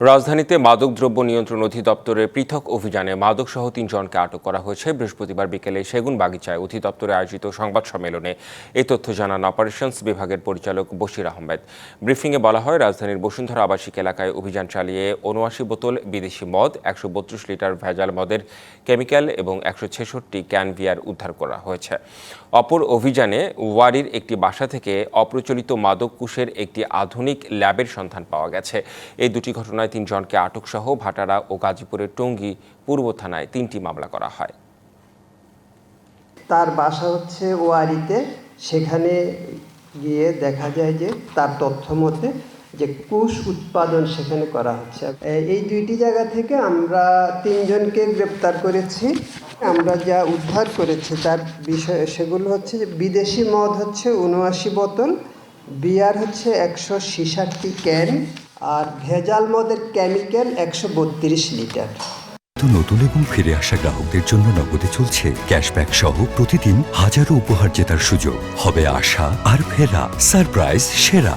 রাজধানীতে মাদকদ্রব্য নিয়ন্ত্রণ অধিদপ্তরের পৃথক অভিযানে মাদকসহ ৩ জনকে আটক করা হয়েছে। বৃহস্পতিবার বিকেলে সেগুনবাগিচায় অধিদপ্তরে আয়োজিত সংবাদ সম্মেলনে এই তথ্য জানান অপারেশনস বিভাগের পরিচালক বশির আহমেদ। ব্রিফিংয়ে বলা হয়, রাজধানীর বসুন্ধরা আবাসিক এলাকায় অভিযান চালিয়ে ৭৯ বোতল বিদেশি মদ, ১৩২ লিটার ভেজাল মদের কেমিক্যাল এবং ১৬৬ ক্যান বিয়ার উদ্ধার করা হয়েছে। অপর অভিযানে ওয়ারির একটি বাসা থেকে অপ্রচলিত মাদক কুশের একটি আধুনিক ল্যাবের সন্ধান পাওয়া গেছে। এই দুটি ঘটনায় ৩ জনকে আটকসহ ভাটারা ও গাজীপুরের টঙ্গী পূর্ব থানায় ৩টি মামলা করা হয়। তার বাসা হচ্ছে ওয়ারিতে, সেখানে গিয়ে দেখা যায় যে তার তথ্য মতে যে কুশ উৎপাদন সেখানে করা হচ্ছে। এই দুইটি জায়গা থেকে আমরা ৩ জনকে গ্রেপ্তার করেছি। আমরা যা উদ্ধার করেছি তার বিষয় সেগুলো হচ্ছে যে বিদেশি মদ হচ্ছে ৭৯ বোতল, বিয়ার হচ্ছে ১৬৬ ক্যান, আর ভেজাল মদের কেমিক্যাল ১৩২ লিটার। নতুন এবং ফিরে আসা গ্রাহকদের জন্য নগদে চলছে ক্যাশব্যাক সহ প্রতিদিন হাজারো উপহার জেতার সুযোগ। হবে আশা আর ফেরা, সারপ্রাইজ সেরা।